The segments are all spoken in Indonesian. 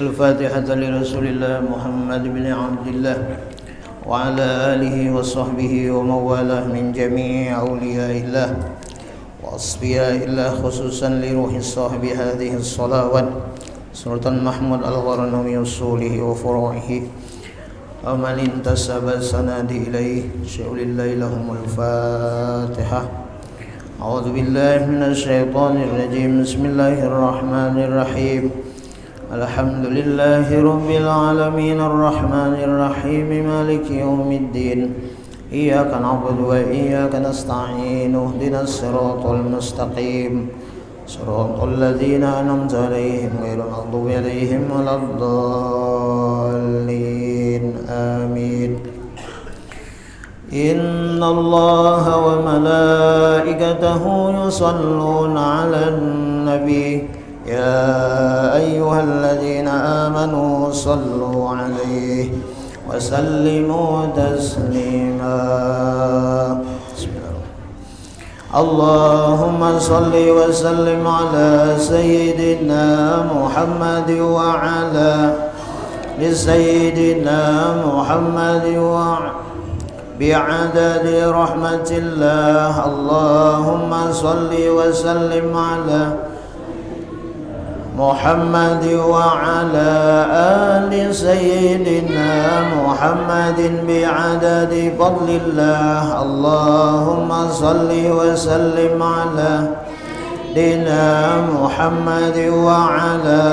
الفاتحة لرسول الله محمد بن عبد الله وعلى آله وصحبه ومن والاه من جميع أولياء الله وأصفياء الله، خصوصا لروح صاحب هذه الصلوات سلطان محمود الغرن من أصوله وفروعه ومن انتسب السند إليه شؤل الله لهم الفاتحة. أعوذ بالله من الشيطان الرجيم. بسم الله الرحمن الرحيم. الحمد لله رب العالمين الرحمن الرحيم مالك يوم الدين. إياك نعبد وإياك نستعين. اهدنا الصراط المستقيم صراط الذين أنعمت عليهم غير المغضوب عليهم ولا الضالين. آمين. إن الله وملائكته يصلون على النبي يا أيها الذين آمنوا صلوا عليه وسلموا تسليما. اللهم صل وسلم على سيدنا محمد وعلى سيدنا محمد بعدد رحمة الله. اللهم صل وسلم على محمد وعلى آل سيدنا محمد بعدد فضل الله. اللهم صل وسلم على سيدنا محمد وعلى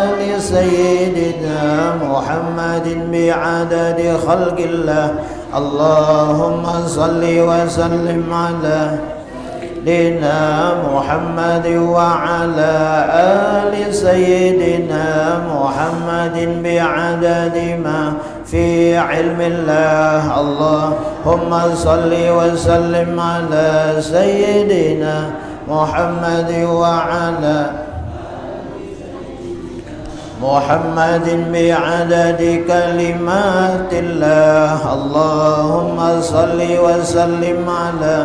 آل سيدنا محمد بعدد خلق الله. اللهم صل وسلم على سيدنا محمد وعلى آل سيدنا محمد بعدد ما في علم الله. اللهم صل وسلم على سيدنا محمد وعلى محمد بعدد كلمات الله. اللهم صل وسلم على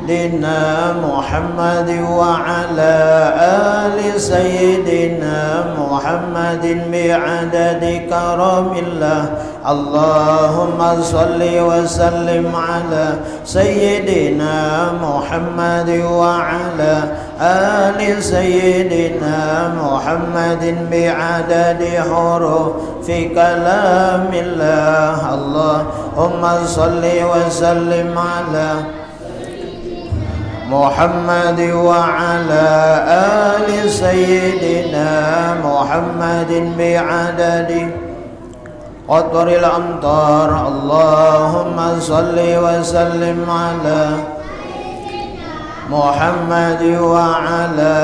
سيدنا محمد وعلى آل سيدنا محمد بعدد كرم الله. اللهم صل وسلم على سيدنا محمد وعلى آل سيدنا محمد بعدد حروف كلام الله. اللهم صل وسلم على محمد وعلى آل سيدنا محمد بعدد قطر الأمطار. اللهم صل وسلم على محمد وعلى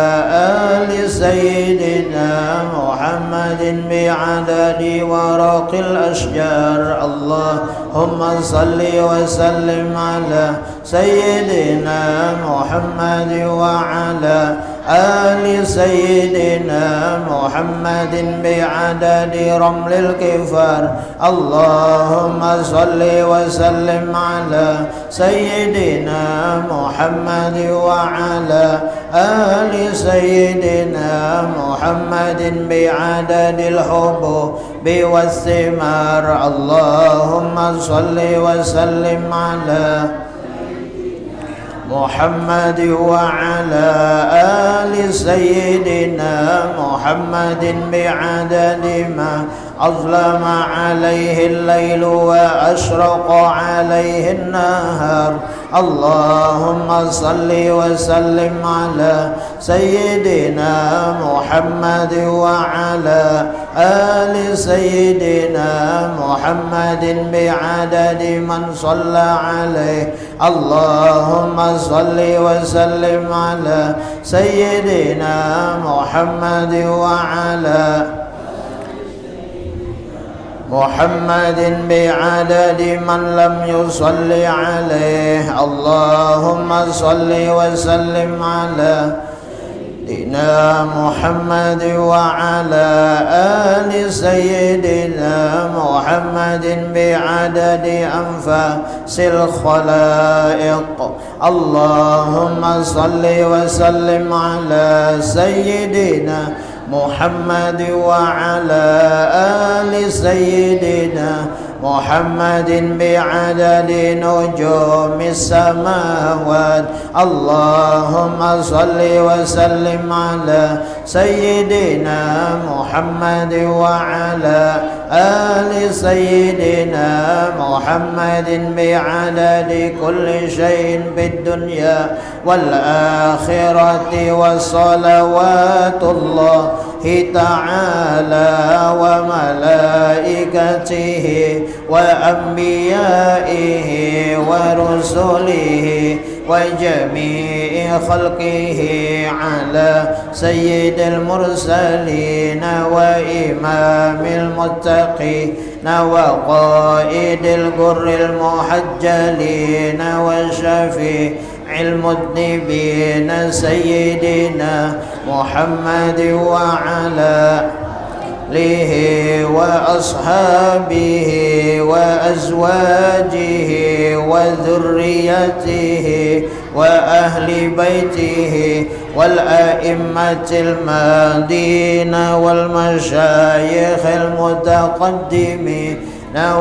آل سيدنا محمد بعدد ورق الأشجار. اللهم صل وسلم على سيدنا محمد وعلى آل سيدنا محمد بعدد رمل الكفار. اللهم صل وسلم على سيدنا محمد وعلى آل سيدنا محمد بعدد الحبوب والثمار. اللهم صل وسلم على محمد وعلى آل سيدنا محمد بعدد ما أظلم عليه الليل وأشرق عليه النهار. اللهم صل وسلم على سيدنا محمد وعلى آل سيدنا محمد بعدد من صلى عليه. اللهم صل وسلم على سيدنا محمد وعلى محمد بعدد من لم يصل عليه. اللهم صل وسلم على سيدنا محمد وعلى آل سيدنا محمد بعدد أنفاس الخلائق. اللهم صل وسلم على سيدنا محمد وعلى آل سيدنا محمد بعدد نجوم السماوات اللهم صل وسلم على سيدنا محمد وعلى آل سيدنا محمد بعدد كل شيء في الدنيا والآخرة وصلوات الله تعالى وملائكته وأنبيائه ورسله وجميع خلقه على سيد المرسلين وإمام المتقين وقائد الغر المحجلين وشفيع المذنبين سيدنا محمد وعلى آله وأصحابه وأزواجه وذريته وأهل بيته والأئمة المهديين والمشايخ المتقدمين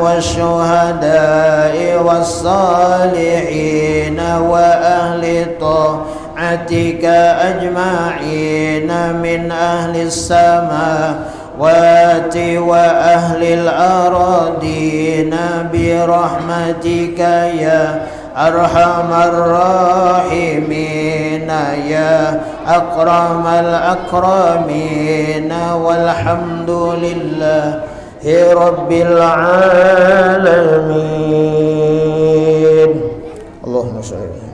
والشهداء والصالحين وأهل طاعتك أجمعين من أهل السماوات وأهل الأراضين برحمتك يا أرحم الراحمين يا أكرم الأكرمين والحمد لله رب العالمين اللهم صل على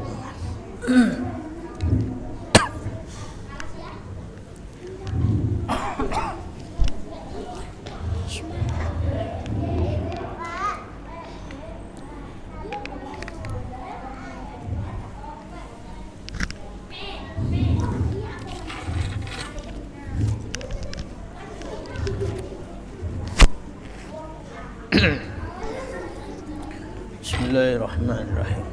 Bismillahirrahmanirrahim.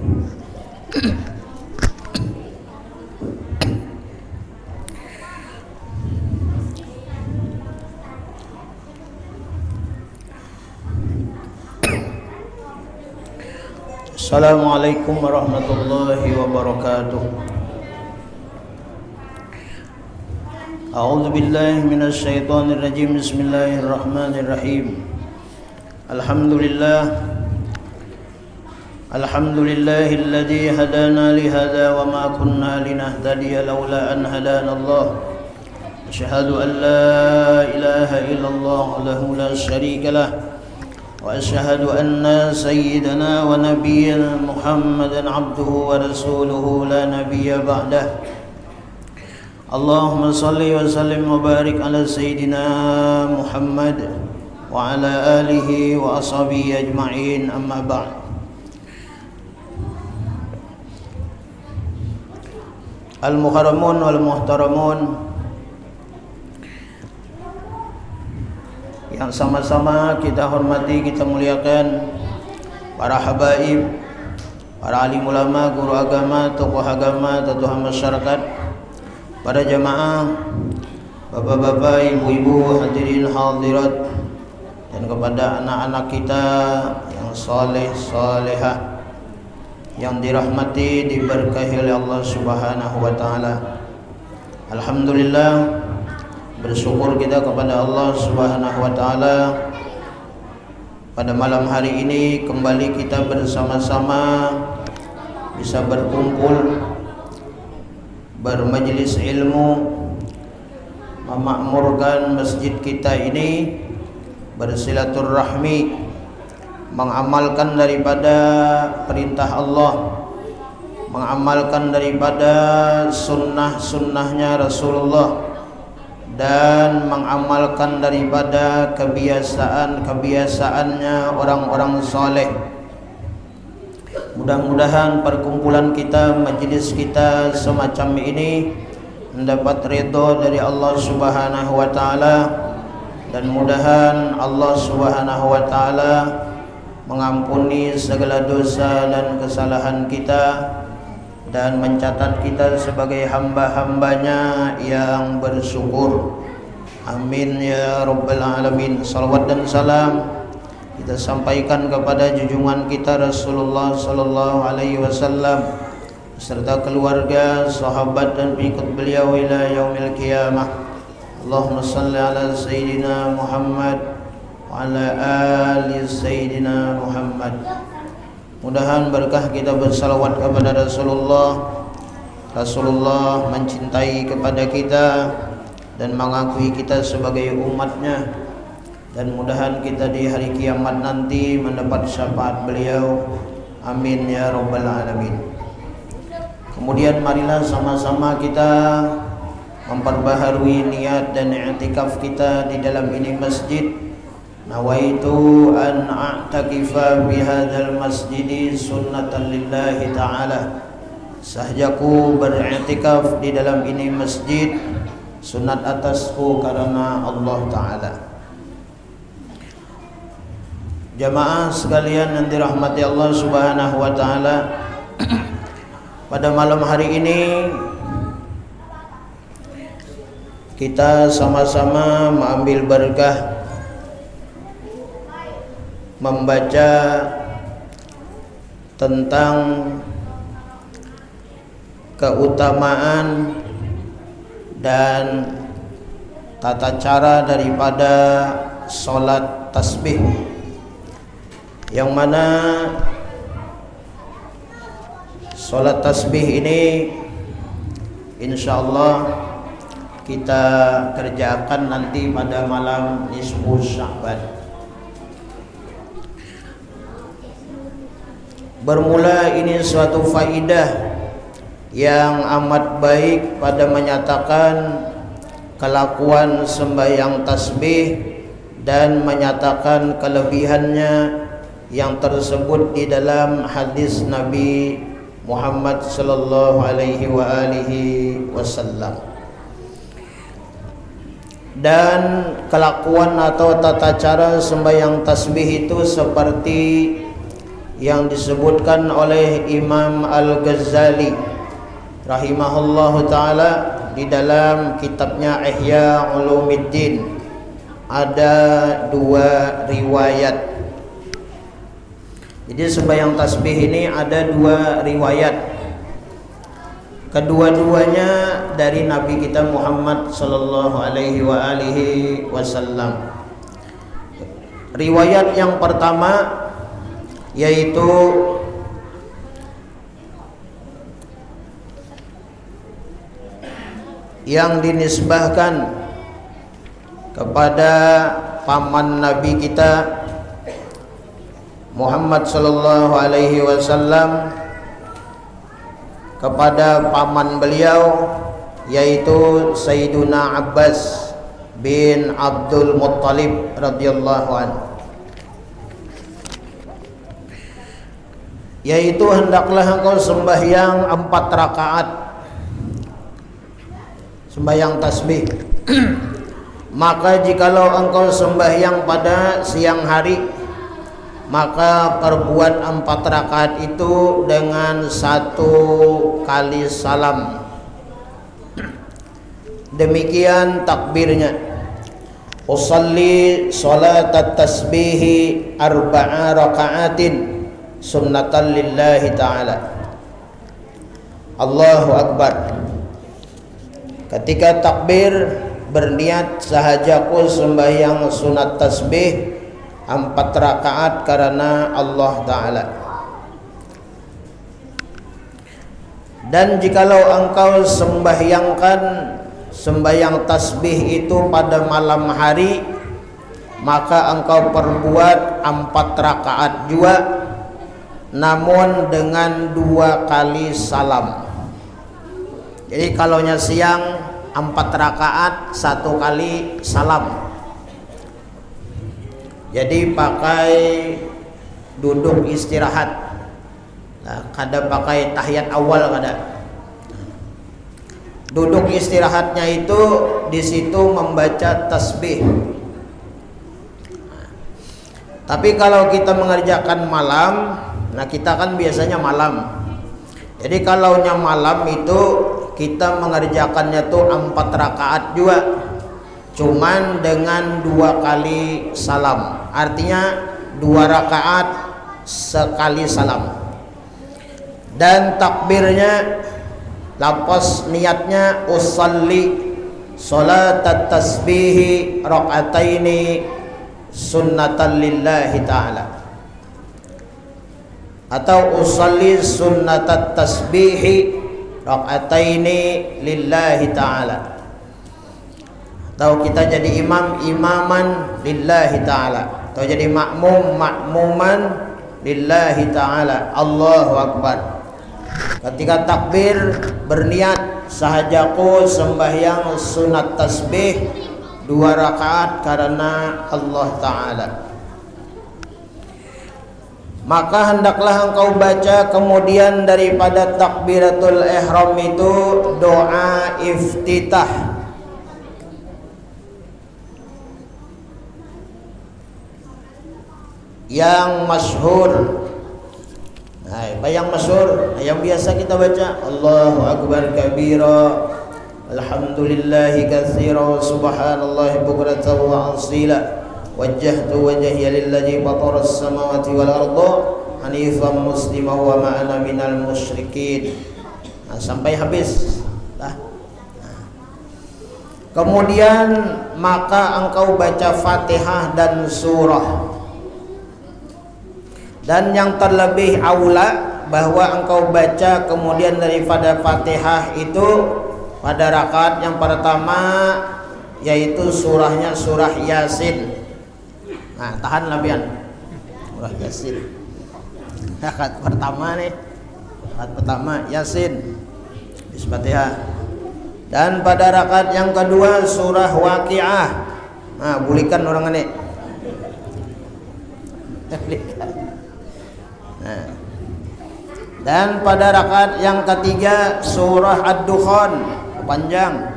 Assalamualaikum warahmatullahi wabarakatuh. A'udzu billahi minasy syaithanir rajim. Bismillahirrahmanirrahim. Alhamdulillahilladzi hadana li hadza wa ma kunna linahtadiya laula an hadana Allah. Asyhadu an la ilaha illallah wahdahu la syarika lah wa asyhadu anna sayyidana wa nabiyyana Muhammadan abduhu wa rasuluhu la nabiyya ba'dah. Allahumma salli wa sallim wa barik ala sayyidina Muhammad wa ala alihi wa ashabihi ajma'in, amma ba'd. Al-muharamun wal muhtaramun yang sama-sama kita hormati, kita muliakan, para habaib, para alim ulama, guru agama, tokoh masyarakat, para jamaah, bapak-bapak, ibu-ibu, hadirin hadirat, dan kepada anak-anak kita yang saleh salehah yang dirahmati, diberkahi oleh Allah Subhanahu wa taala. Alhamdulillah, bersyukur kita kepada Allah Subhanahu wa taala pada malam hari ini kembali kita bersama-sama bisa berkumpul, bermajlis ilmu, memakmurkan masjid kita ini, bersilaturahmi, mengamalkan daripada perintah Allah, mengamalkan daripada sunnah-sunnahnya Rasulullah, dan mengamalkan daripada kebiasaan-kebiasaannya orang-orang saleh. Mudah-mudahan perkumpulan kita, majlis kita semacam ini mendapat ridha dari Allah Subhanahu wa taala, dan mudahan Allah Subhanahu wa taala mengampuni segala dosa dan kesalahan kita dan mencatat kita sebagai hamba-hambanya yang bersyukur. Amin ya rabbal alamin. Salawat dan salam kita sampaikan kepada junjungan kita Rasulullah sallallahu alaihi wasallam serta keluarga, sahabat dan pengikut beliau ila yaumil qiyamah. Allahumma salli ala sayyidina Muhammad wa ala ali sayyidina Muhammad. Mudahan berkah kita bersalawat kepada Rasulullah. Rasulullah mencintai kepada kita dan mengakui kita sebagai umatnya, dan mudahan kita di hari kiamat nanti mendapat syafaat beliau. Amin ya rabbal alamin. Kemudian marilah sama-sama kita memperbaharui niat dan i'tikaf kita di dalam ini masjid. Nawaitu an a'takifa bihadzal masjidi sunnatan lillahi ta'ala. Sahajaku beriktikaf di dalam ini masjid sunat atasku karena Allah Ta'ala. Jamaah sekalian yang dirahmati Allah Subhanahu wa Ta'ala, pada malam hari ini kita sama-sama mengambil berkah membaca tentang keutamaan dan tata cara daripada solat tasbih, yang mana solat tasbih ini insyaallah kita kerjakan nanti pada malam nisfu Sya'ban. Bermula ini suatu faidah yang amat baik pada menyatakan kelakuan sembahyang tasbih dan menyatakan kelebihannya yang tersebut di dalam hadis Nabi Muhammad sallallahu alaihi wasallam. Dan kelakuan atau tata cara sembahyang tasbih itu seperti yang disebutkan oleh Imam Al-Ghazali rahimahullahu ta'ala di dalam kitabnya Ihya Ulumuddin. Ada dua riwayat. Jadi sembahyang tasbih ini ada dua riwayat. Kedua-duanya dari Nabi kita Muhammad sallallahu alaihi wasallam. Riwayat yang pertama yaitu yang dinisbahkan kepada paman Nabi kita Muhammad sallallahu alaihi wasallam kepada paman beliau, yaitu Sayyiduna Abbas bin Abdul Muttalib radhiyallahu anhu, yaitu hendaklah engkau sembahyang 4 rakaat sembahyang tasbih. Maka jikalau engkau sembahyang pada siang hari, maka perbuat 4 rakaat itu dengan 1 kali salam. Demikian takbirnya. Usalli salatat tasbihi 4 rakaatin sunnatan lillahi ta'ala. Allahu Akbar. Ketika takbir berniat sahajaku sembahyang sunat tasbih 4 rakaat karena Allah Ta'ala. Dan jikalau engkau sembahyangkan sembahyang tasbih itu pada malam hari, maka engkau perbuat 4 rakaat juga, namun dengan 2 kali salam. Jadi kalaunya siang 4 rakaat 1 kali salam. Jadi pakai duduk istirahat. Nah, kada pakai tahiyat awal kada. Duduk istirahatnya itu di situ membaca tasbih. Tapi kalau kita mengerjakan malam, nah kita kan biasanya malam. Jadi kalaunya malam itu kita mengerjakannya tuh 4 rakaat juga. cuman dengan 2 kali salam, artinya 2 rakaat sekali salam. Dan takbirnya, lafaz niatnya usalli salatat tasbihi rakaataini sunnatan lillahi ta'ala, atau usalli sunnatat tasbihi rakaataini lillahi ta'ala, atau kita jadi imam, imaman lillahi ta'ala, atau jadi makmum, makmuman lillahi ta'ala. Allahu Akbar. Ketika takbir berniat, sahajaku sembahyang sunat tasbih 2 rakaat karena Allah Ta'ala. Maka hendaklah engkau baca kemudian daripada takbiratul ihram itu doa iftitah. Yang masyhur, yang masyhur, yang biasa kita baca, Allahu Akbar kabira, alhamdulillahi katsira, subhanallahi bukratan wa asila, wajjahtu wajhiya lilladzi fatara as-samawati wal arda hanifan musliman wa ma ana minal musyrikin. Sampai habis. Kemudian maka engkau baca Fatihah dan surah. Dan yang terlebih aula bahwa engkau baca kemudian daripada Fatihah itu pada rakaat yang pertama, yaitu surahnya surah Yasin. Nah, tahan labian surah Yasin. Rakaat pertama nih, rakaat pertama Yasin bis Fatihah. Dan pada rakaat yang kedua surah Waqiah. Nah, bulikan orang ini. Nah. Dan pada rakaat yang ketiga surah Ad-Dukhan panjang.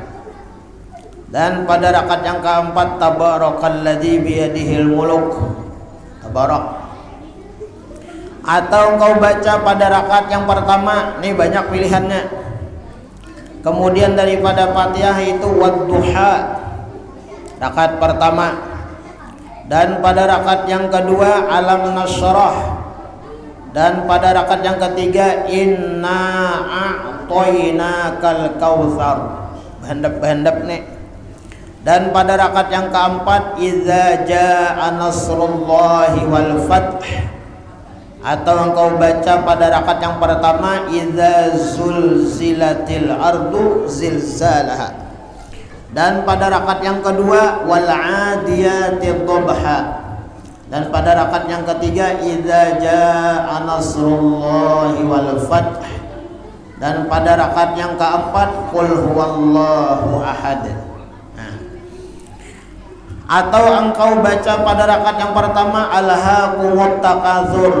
Dan pada rakaat yang keempat tabarakalladzi biyadihil muluk, tabarak. Atau engkau baca pada rakaat yang pertama, nih banyak pilihannya. Kemudian daripada Fatihah itu Wadduha, rakaat pertama. Dan pada rakaat yang kedua Alam Nashrah. Dan pada rakaat yang ketiga Inna a'toinakal kautsar. Handap nih. Dan pada rakaat yang keempat Idza jaa nasrullahi wal fath. Atau engkau baca pada rakaat yang pertama Idza zulzilatil ardu zilzalaha. Dan pada rakaat yang kedua Wal 'adiyati dhabha. Dan pada rakaat yang ketiga Idza jaa nasrullahi wal fath. Dan pada rakaat yang keempat Qul huwallahu ahad. Atau engkau baca pada rakaat yang pertama Alhaakumut takatsur.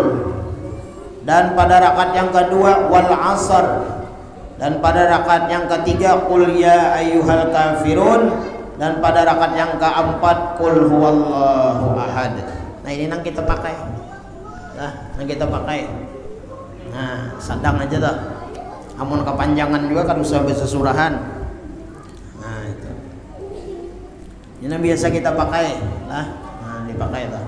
Dan pada rakaat yang kedua Wal 'asr. Dan pada rakaat yang ketiga Qul ya ayyuhal kafirun. Dan pada rakaat yang keempat Qul huwallahu ahad. Nah, ini nang kita pakai. Nang kita pakai. Nah, sadang aja dah. Amun kepanjangan juga kan usah bahasa surahan. Nah, itu. Ini biasa kita pakai. Nah, dipakai dah.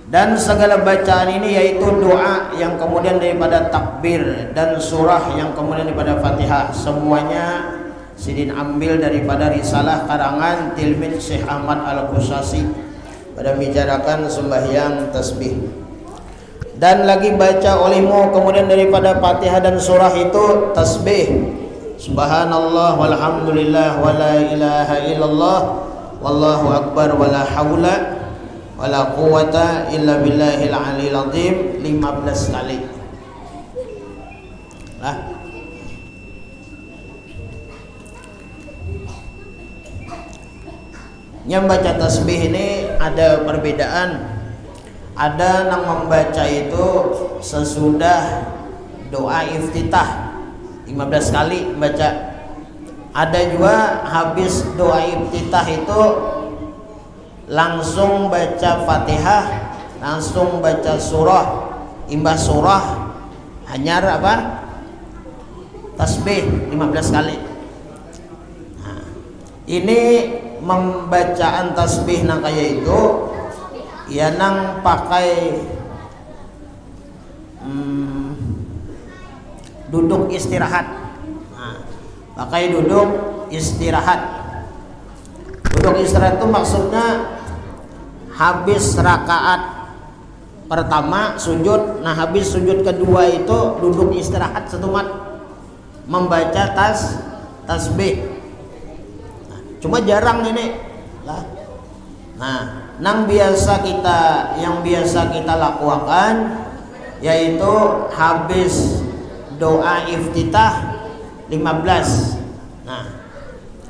Dan segala bacaan ini yaitu doa yang kemudian daripada takbir dan surah yang kemudian daripada Fatihah, semuanya Sidin ambil daripada risalah karangan tilmid Syekh Ahmad Al-Qusasi pada membicarakan sembahyang tasbih. Dan lagi baca olehmu kemudian daripada Fatihah dan surah itu tasbih. Subhanallah walhamdulillah wala ilaha illallah wallahu akbar wala haula wala quwata illa billahil aliyil azim 15 kali. Yang baca tasbih ini ada perbedaan. Ada yang membaca itu sesudah doa iftitah 15 kali baca. Ada juga habis doa iftitah itu langsung baca Fatihah, langsung baca surah, imbah surah hanyar tasbih 15 kali. Ini membacaan tasbih nang kaya itu ya nang pakai duduk istirahat. Nah, pakai duduk istirahat. Duduk istirahat itu maksudnya habis rakaat pertama sujud, nah habis sujud kedua itu duduk istirahat setumat membaca tasbih. Cuma jarang ini lah. Nah, yang biasa kita lakukan yaitu habis doa iftitah 15. Nah,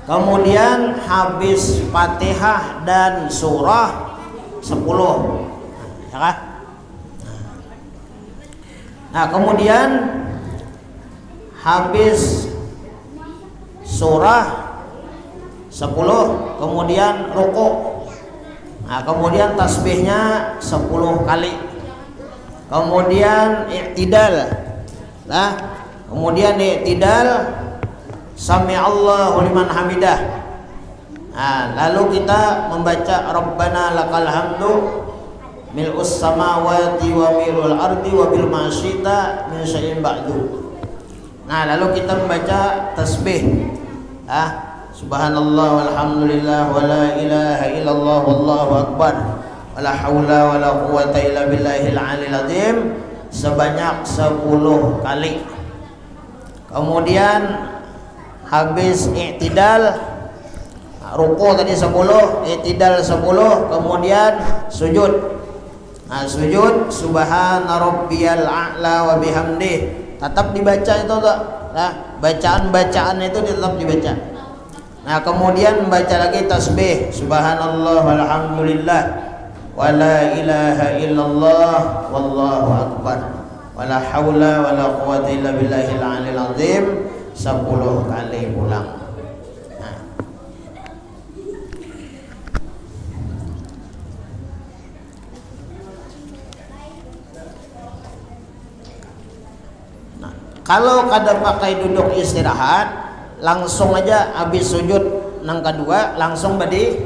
kemudian habis Fatihah dan surah 10. Ya kan? Nah, kemudian habis surah 10, kemudian rukuk. Nah, kemudian tasbihnya 10 kali. Kemudian i'tidal. Nah, kemudian i'tidal sami Allahu liman hamidah. Nah, lalu kita membaca Rabbana lakal hamdu mil'us samawati wa mil'ul ardi wa bil masyita min syai'in ba'du. Nah, lalu kita membaca tasbih. Subhanallah walhamdulillah wa la ilaha illallah wallahu akbar wa la haula wa la quwata illa billahil aliyil azim sebanyak 10 kali. Kemudian habis i'tidal, ruku tadi 10, i'tidal 10, kemudian sujud. Nah, sujud subhana rabbiyal a'la wa bihamdih tetap dibaca itu tuh. Nah, bacaan-bacaan itu tetap dibaca. Nah, kemudian baca lagi tasbih subhanallah walhamdulillah wa la ilaha illallah wallahu akbar wa la haula wa la quwata illa billahil aliyil azim 10 kali ulang. Nah, kalau kada pakai duduk istirahat, langsung aja habis sujud nang kedua langsung berdiri.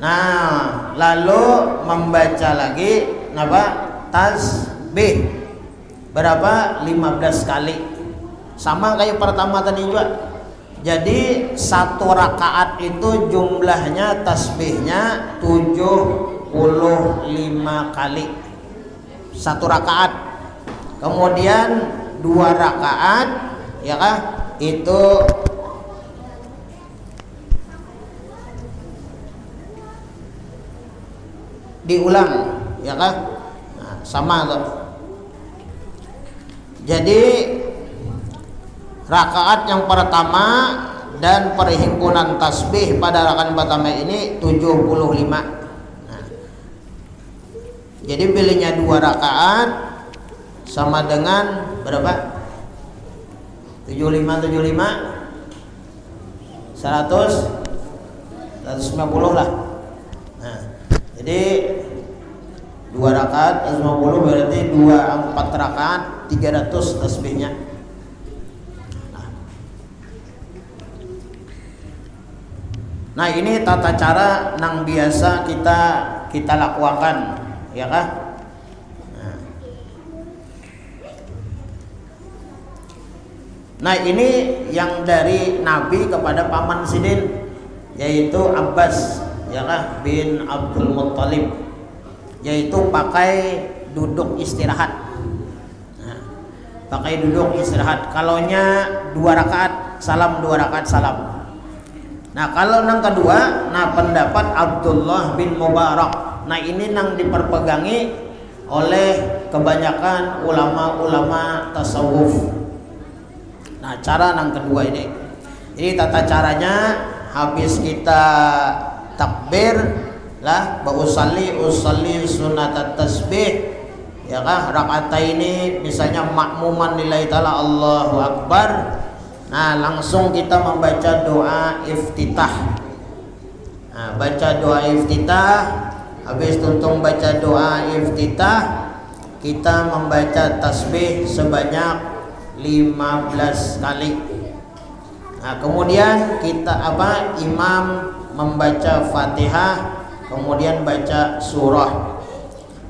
Nah, lalu membaca lagi tasbih berapa? 15 kali. Sama kayak pertama tadi juga. Jadi satu rakaat itu jumlahnya tasbihnya 75 kali. Satu rakaat. Kemudian 2 rakaat ya kah itu diulang ya kah. Nah, sama tuh. Jadi rakaat yang pertama dan perhimpunan tasbih pada rakaat pertama ini 75. Nah, jadi pilihnya 2 rakaat sama dengan berapa? 75 150 lah. Nah, jadi 2 rakaat 150 berarti 4 rakaat 300 tasbihnya. Nah, ini tata cara yang biasa kita lakukan, ya kah? Nah, ini yang dari Nabi kepada paman Sidin yaitu Abbas ya kah bin Abdul Muttalib, yaitu pakai duduk istirahat. Nah, pakai duduk istirahat. Kalaunya 2 rakaat salam, 2 rakaat salam. Nah, kalau yang kedua, nah pendapat Abdullah bin Mubarak. Nah, ini yang diperpegangi oleh kebanyakan ulama-ulama tasawuf. Nah, cara yang kedua ini. Jadi tata caranya habis kita takbir lah usalli sunat tasbih ya kah rakaataini, misalnya makmuman lillahi ta'ala Allahu akbar. Nah, langsung kita membaca doa iftitah. Nah, baca doa iftitah. Habis tuntung baca doa iftitah, kita membaca tasbih sebanyak 15 kali. Nah, kemudian imam membaca Fatihah, kemudian baca surah.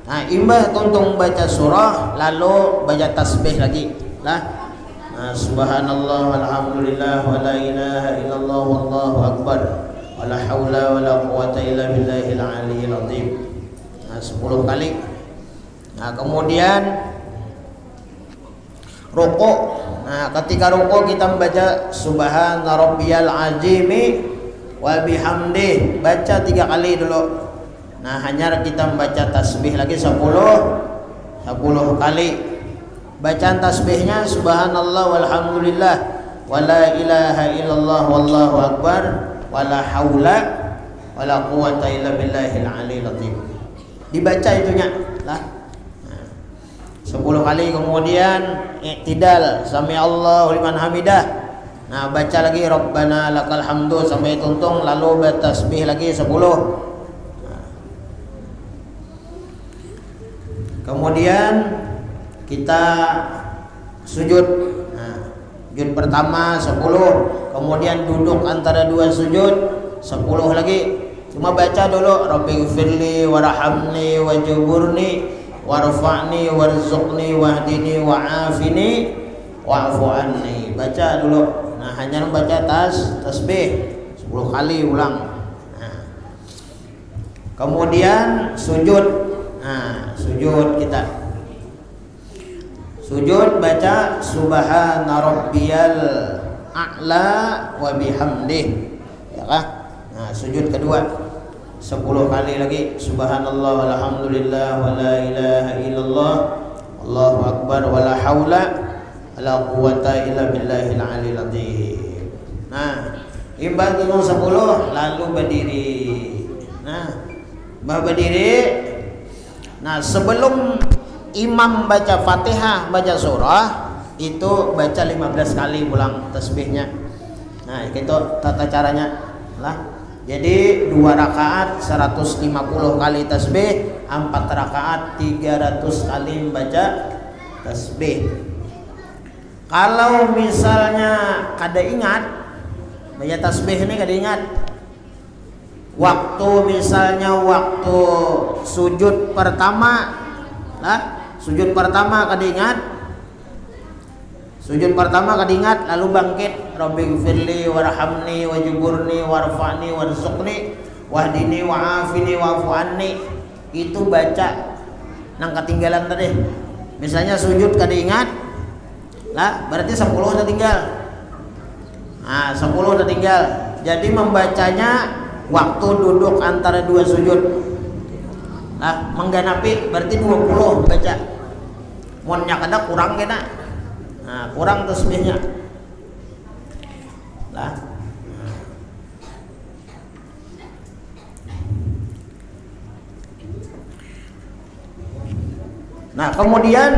Nah, imbah tuntung baca surah lalu baca tasbih lagi lah. Nah, subhanallah walhamdulillah wa la ilaha illallah wallahu akbar wa la haula wa la quwata illa billahil aliyyil azim. Nah, 10 kali. Nah, kemudian rukuk. Nah, ketika rukuk kita membaca subhana rabbiyal azimi wa bihamdih, baca 3 kali dulu. Nah, hanya kita membaca tasbih lagi 10 kali. Bacaan tasbihnya subhanallah walhamdulillah wa la ilaha illallah wallahu akbar wa la haula wa la quwata illa billahil aliyyil azim. Dibaca itunya lah. 10 kali, kemudian i'tidal, sami Allahu liman hamidah. Nah, baca lagi rabbana lakal hamdu sampai tuntung, lalu bertasbih lagi 10. Nah, kemudian kita sujud. Nah, sujud pertama 10, kemudian duduk antara 2 sujud 10 lagi. Cuma baca dulu rabbighfirli warhamni wajburni warfa'ni warzuqni wahdini wa'afini wa'fu anni. Baca dulu. Nah, hanya membaca tasbih 10 kali ulang. Nah, kemudian sujud. Nah, sujud kita. Sujud baca subhana rabbiyal a'la wa bihamdih. Ya kah? Nah, sujud kedua 10 kali lagi subhanallah walhamdulillah wa la ilaha illallah Allahu akbar wa la haula wa la quwata illa billahil aliyyil azim. Nah, imbang dulu 10 lalu berdiri. Nah, berdiri. Nah, sebelum imam baca Fatihah, baca surah, itu baca 15 kali ulang tasbihnya. Nah, itu tata caranya lah. Jadi 2 rakaat 150 kali tasbih, 4 rakaat 300 kali membaca tasbih. Kalau misalnya kada ingat baca tasbih ini, kada ingat waktu, misalnya waktu sujud pertama lah, sujud pertama kada ingat, sujud pertama kada ingat, lalu bangkit rabbighfirli warhamni wajburni warfa'ni warzuqni wahdini wa'afini wa'fu anni, itu baca nang ketinggalan tadi. Misalnya sujud kada ingat lah, berarti 10 udah tinggal. Nah, 10 udah tinggal. Jadi membacanya waktu duduk antara 2 sujud. Nah, mengganapi berarti 20 baca. Monnya kada kurang kena. Nah, kurang tasbihnya. Lah. Nah, kemudian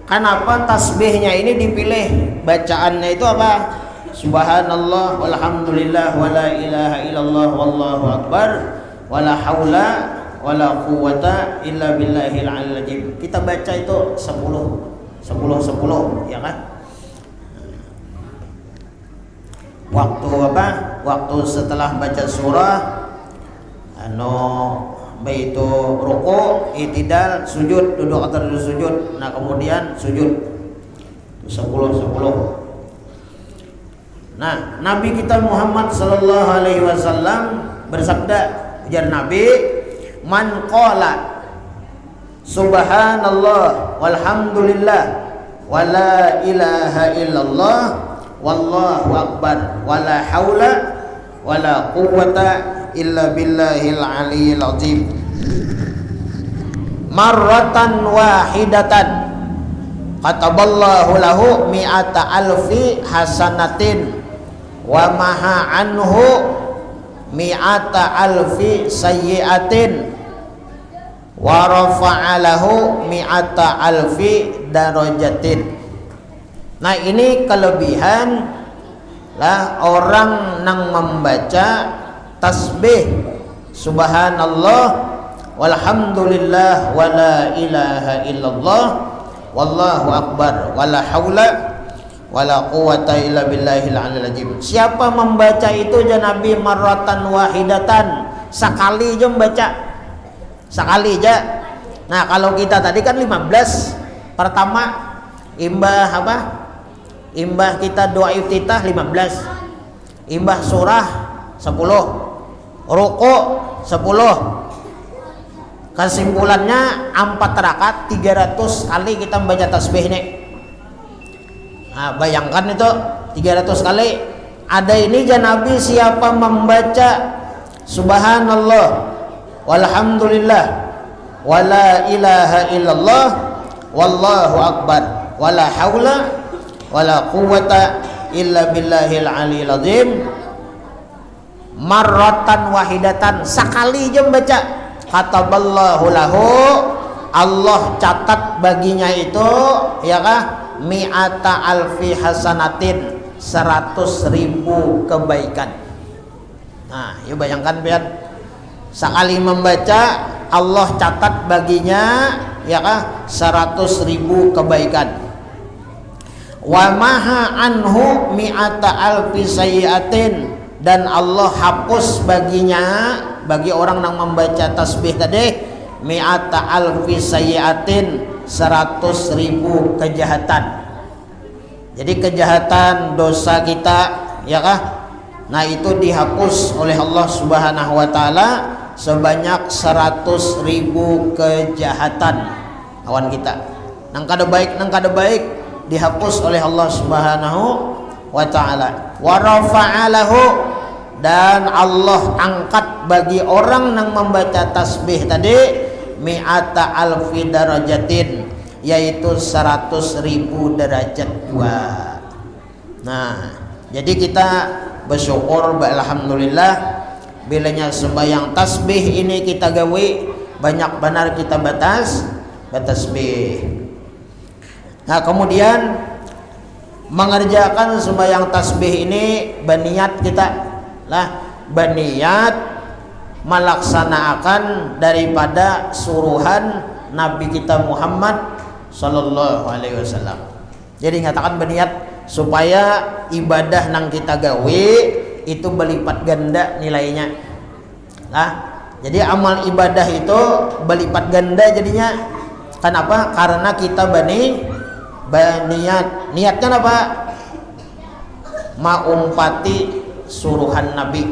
kenapa tasbihnya ini dipilih? Bacaannya itu apa? Subhanallah walhamdulillah wa la ilaha illallah wallahu akbar wa la haula wa la quwata illa billahil aliyyil azim. Kita baca itu 10 ya kan? Waktu apa? Waktu setelah baca surah baitu ruku, i'tidal, sujud, duduk atau duduk sujud. Nah, kemudian sujud 10. Nah, Nabi kita Muhammad sallallahu alaihi wasallam bersabda, ujar Nabi, man qala subhanallah walhamdulillah wa la ilaha illallah wallahu akbar wa la haula wa la quwwata illa billahil aliyyil azim marratan wahidatan kataballahu lahu mi'ata alfi hasanatin wa maha anhu mi'ata alfi sayyi'atin wa rafa'alahu mi'ata alfi darajatin. Nah, ini kelebihan lah orang nang membaca tasbih subhanallah walhamdulillah wa la ilaha illallah wallahu akbar wa la haula wala quwwata illa billahil aliyil azim. Siapa membaca itu ya Nabi marratan wahidatan, sekali aja membaca, sekali aja. Nah kalau kita tadi kan 15 pertama imbah apa, imbah kita doa iftitah 15, imbah surah 10, ruku 10. Kesimpulannya 4 rakaat 300 kali kita membaca tasbih nih. Nah, bayangkan itu 300 kali. Ada ini ya Nabi, siapa membaca subhanallah walhamdulillah wala ilaha illallah wallahu akbar wala haula wala quwwata illa billahil aliyil azim marratan wahidatan, sekali aja membaca, kataballahu lahu, Allah catat baginya itu ya kah mi'ata alfi hasanatin, 100.000 kebaikan. Nah ya bayangkan pian, sekali membaca Allah catat baginya ya kah 100.000 kebaikan. Wa maha anhu mi'ata alfi sayyiatin, dan Allah hapus baginya, bagi orang yang membaca tasbih tadi, mi'ata alfi sayyiatin, 100.000 kejahatan. Jadi kejahatan dosa kita ya kah, nah itu dihapus oleh Allah Subhanahu wa taala sebanyak 100.000 kejahatan lawan kita. Nang kada baik dihapus oleh Allah Subhanahu wa taala. Wa rafa'alahu, dan Allah angkat bagi orang yang membaca tasbih tadi mi'ata alfi darajatin, yaitu 100.000 derajat dua. Nah jadi kita bersyukur alhamdulillah, bilanya sembahyang tasbih ini kita gawe banyak benar kita bertasbih. Nah kemudian mengerjakan sembahyang tasbih ini berniat kita lah, berniat melaksanakan daripada suruhan Nabi kita Muhammad sallallahu alaihi wasallam. Jadi nyatakan berniat supaya ibadah nang kita gawe itu berlipat ganda nilainya. Nah, jadi amal ibadah itu berlipat ganda jadinya. Kenapa? Karena kita berniat. Niatnya apa? Maumpati suruhan Nabi.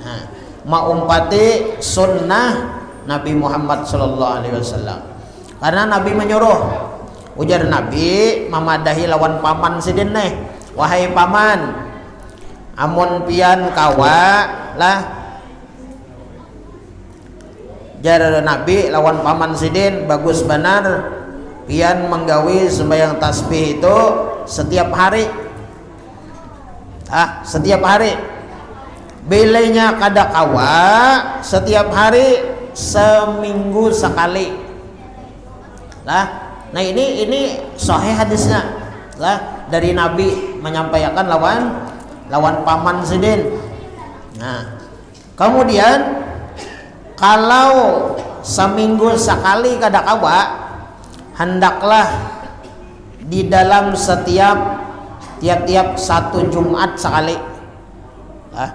Nah, maumpati sunnah Nabi Muhammad sallallahu alaihi wasallam. Karena Nabi menyuruh, ujar Nabi mamadahi lawan paman sidin nih, wahai paman, amun pian kawa lah, jar Nabi lawan paman sidin bagus benar pian menggawi sembahyang tasbih itu setiap hari. Setiap hari. Bilanya kada kawa setiap hari, seminggu sekali. Nah ini sahih hadisnya lah, dari Nabi menyampaikan lawan paman sidin. Nah kemudian kalau seminggu sekali kada kawa, hendaklah di dalam tiap-tiap satu Jumat sekali. Nah,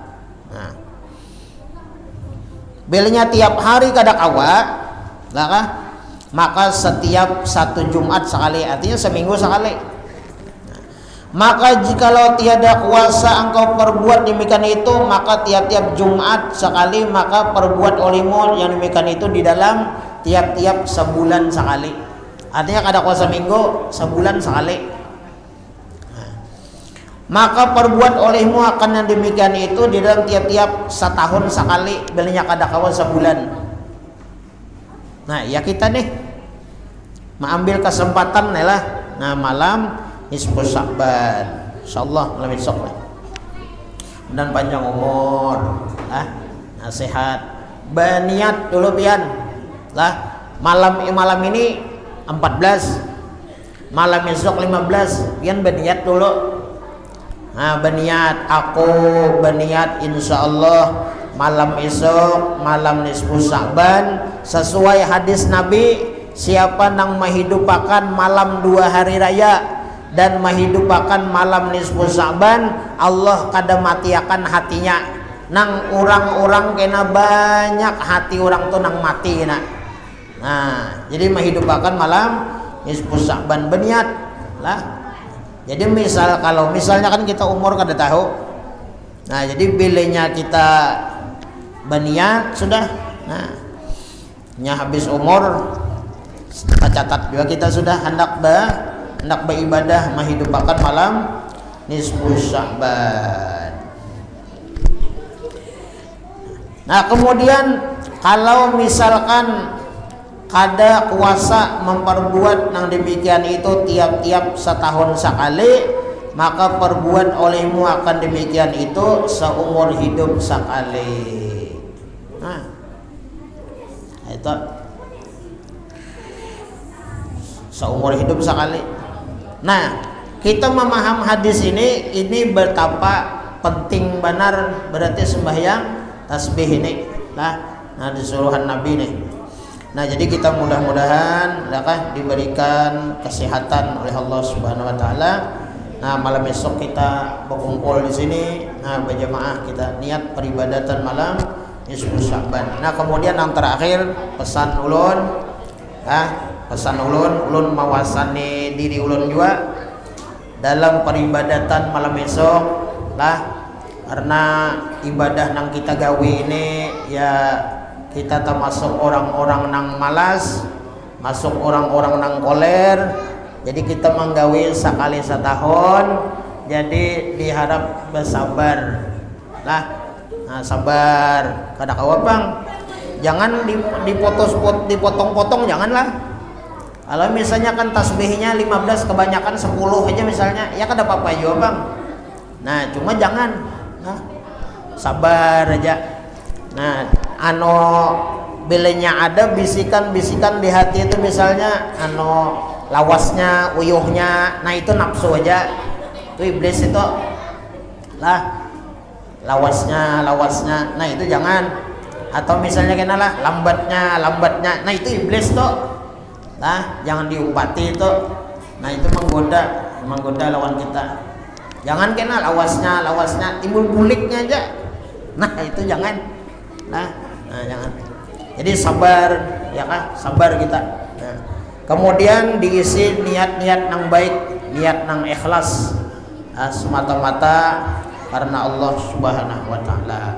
bilanya tiap hari kada kawa, maka setiap satu Jumat sekali, artinya seminggu sekali. Maka jikalau tiada kuasa engkau perbuat demikian itu, maka tiap-tiap Jumat sekali, maka perbuat olehmu yang demikian itu di dalam tiap-tiap sebulan sekali. Artinya kada kuasa minggu, sebulan sekali. Maka perbuat olehmu akan yang demikian itu di dalam tiap-tiap setahun sekali, bilanya kada kawan sebulan. Nah ya kita nih mengambil kesempatan nih lah. Nah malam nisfus Sya'ban, insyaallah malam esok lah. Dan panjang umur, nasihat, berniat dulu pian lah. Malam ini 14, malam esok 15, pian berniat dulu. Nah berniat, aku berniat insyaallah malam esok, malam nisfus Sya'ban, sesuai hadis Nabi, siapa nang menghidupakan malam 2 hari raya dan menghidupakan malam nisfu Sa'ban, Allah kada matiakan hatinya. Nang orang-orang kena banyak hati orang tuh nang mati na. Nah, jadi menghidupakan malam nisfu Sa'ban berniat lah. Jadi kalau misalnya kan kita umur kada tahu. Nah, jadi bilanya kita berniat sudah. Nah, nya habis umur kita catat juga kita sudah hendak beribadah menghidupakan malam nisfu Sya'ban. Nah, kemudian kalau misalkan kada kuasa memperbuat nang demikian itu tiap-tiap setahun sekali, maka perbuat olehmu akan demikian itu seumur hidup sekali. Nah, itu seumur hidup sekali. Nah, kita memaham hadis ini betapa penting benar berarti sembahyang tasbih ini lah. Nah, disuruhan Nabi nih. Nah, jadi kita mudah-mudahan diberikan kesehatan oleh Allah Subhanahu wa taala. Nah, malam esok kita berkumpul di sini. Nah, berjamaah kita niat peribadatan malam nisfu Sya'ban. Nah, kemudian yang terakhir pesan ulun ulun mawasani diri ulun juga dalam peribadatan malam esok lah, karena ibadah nang kita gawe ini ya kita termasuk orang-orang nang malas, masuk orang-orang nang koler. Jadi kita menggawe sekali setahun, jadi diharap bersabar lah. Nah, sabar kada kawa bang, jangan dipotong-potong, janganlah. Kalau misalnya kan tasbihnya 15 kebanyakan 10 aja misalnya, ya kada apa-apa juga bang. Nah, cuma jangan sabar aja. Nah, bilenya ada bisikan-bisikan di hati itu misalnya lawasnya, uyuhnya, nah itu nafsu aja. Itu iblis itu lah. Lawasnya, nah itu jangan. Atau misalnya kena lah lambatnya, nah itu iblis tuh. Nah, jangan diupati itu. Nah, itu menggoda lawan kita. Jangan kena lawasnya, timbul buliknya aja. Nah, itu jangan. Nah, jangan. Jadi sabar, ya kan? Sabar kita. Nah, kemudian diisi niat-niat nang baik, niat nang ikhlas, semata-mata karena Allah Subhanahu wa taala.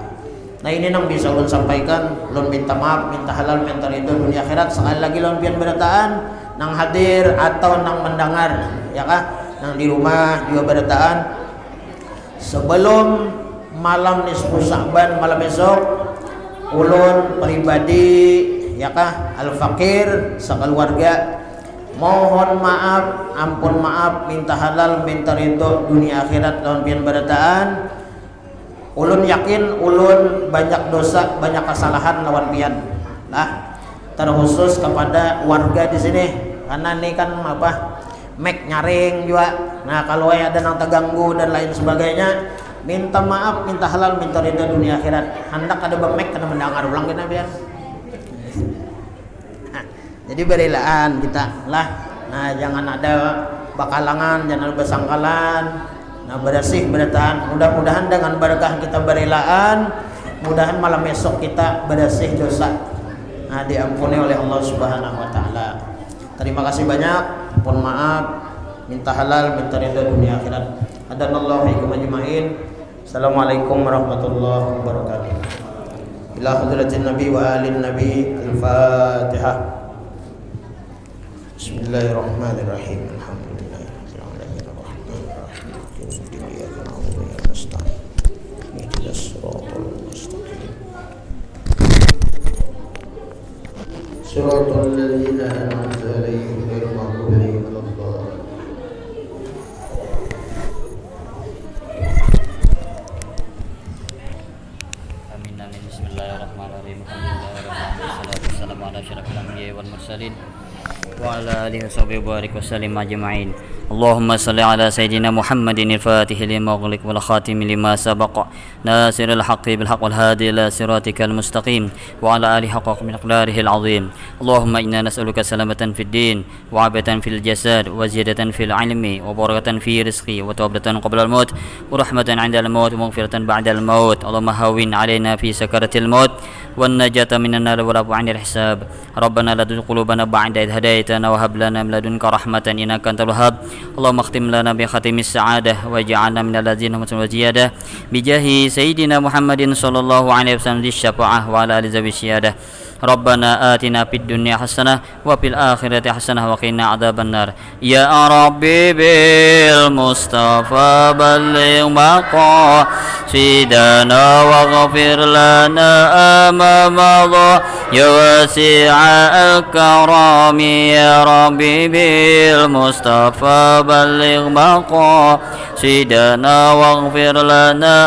Nah, ini nang bisa ulun sampaikan. Ulun minta maaf, minta halal, minta ridho dunia akhirat. Sekali lagi ulun pian berataan nang hadir atau nang mendengar, ya kah? Nang di rumah juga berataan. Sebelum malam nisfu Sya'ban malam esok, ulun pribadi, ya kah, al-fakir sekeluarga mohon maaf, ampun maaf, minta halal, minta ridho dunia akhirat lawan pian berataan. Ulun yakin ulun banyak dosa, banyak kesalahan lawan pian lah, terkhusus kepada warga di sini karena ini kan mek nyaring juga. Nah, kalau ada yang terganggu dan lain sebagainya, minta maaf, minta halal, minta ridha dunia akhirat. Hendak ada mek kena mendengar ulang kena biar. Nah, jadi berilaan kita lah. Nah, jangan ada bakalangan, jangan ada bersangkalan. Nah, bersih bertahan. Mudah-mudahan dengan berkah kita berilaan, mudahan malam esok kita bersih dosa. Nah, diampuni oleh Allah Subhanahu wa taala. Terima kasih banyak. Mohon maaf, minta halal, minta ridha dunia akhirat. Hadanallahu ikum ajmain. Assalamualaikum warahmatullahi wabarakatuh. Ila hadratin Nabi wa alin Nabi. Al-Fatihah. Bismillahirrahmanirrahim. Siratal ladzina an'amta 'alaihim ghairil maghdubi 'alaihim waladdallin. Amin amin. Bismillahirrahmanirrahim. Alhamdulillahirabbil alamin. Wassalatu wassalamu ala asyrofil anbiya'i wal mursalin wa وعلى آله وصحبه وبارك وسلم أجمعين. اللهم صل على سيدنا محمد الفاتح لما أغلق والخاتم لما سبق ناصر الحق بالحق والهادي إلى صراطك المستقيم وعلى آله حق مقداره العظيم. اللهم إنا نسألك سلامة في الدين وعافية في الجسد وزيادة في العلم وبركة في رزقي وتوبة قبل الموت ورحمة عند الموت ومغفرة بعد الموت. اللهم هون علينا في سكرة الموت والنجاة من النار والعفو عن الحساب. ربنا لا تزغ قلوبنا بعد إذ هديتنا وهب لنا من لدنك رحمة إنك أنت الوهاب. اللهم اختم لنا بختم السعادة واجعلنا من الذين هم وزيادة بجاه سيدنا محمد صلى الله عليه وسلم ذي الشفاعة وعلى آله ذوي السيادة. ربنا آتنا في الدنيا حسنة وفي الآخرة حسنة وقنا عذاب النار. يا ربي بالمصطفى بلغ مقاصدنا واغفر لنا ما مضى يا واسع الكرم. يا ربي بالمصطفى بلغ مقاصدنا واغفر لنا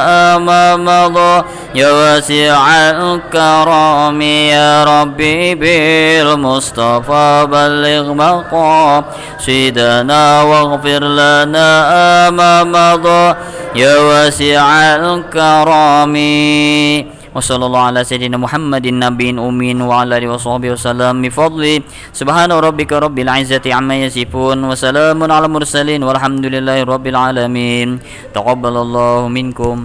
ما مضى يا واسع الكرم. يا ربي بالمصطفى بلغ مقاصدنا واغفر لنا ما مضى يا واسع الكرم. وصلى الله على سيدنا محمد النبي الأمين وعلى آله وصحبه وسلم بفضله. سبحان ربك رب العزة عما يصفون وسلام على المرسلين والحمد لله رب العالمين. تقبل الله منكم.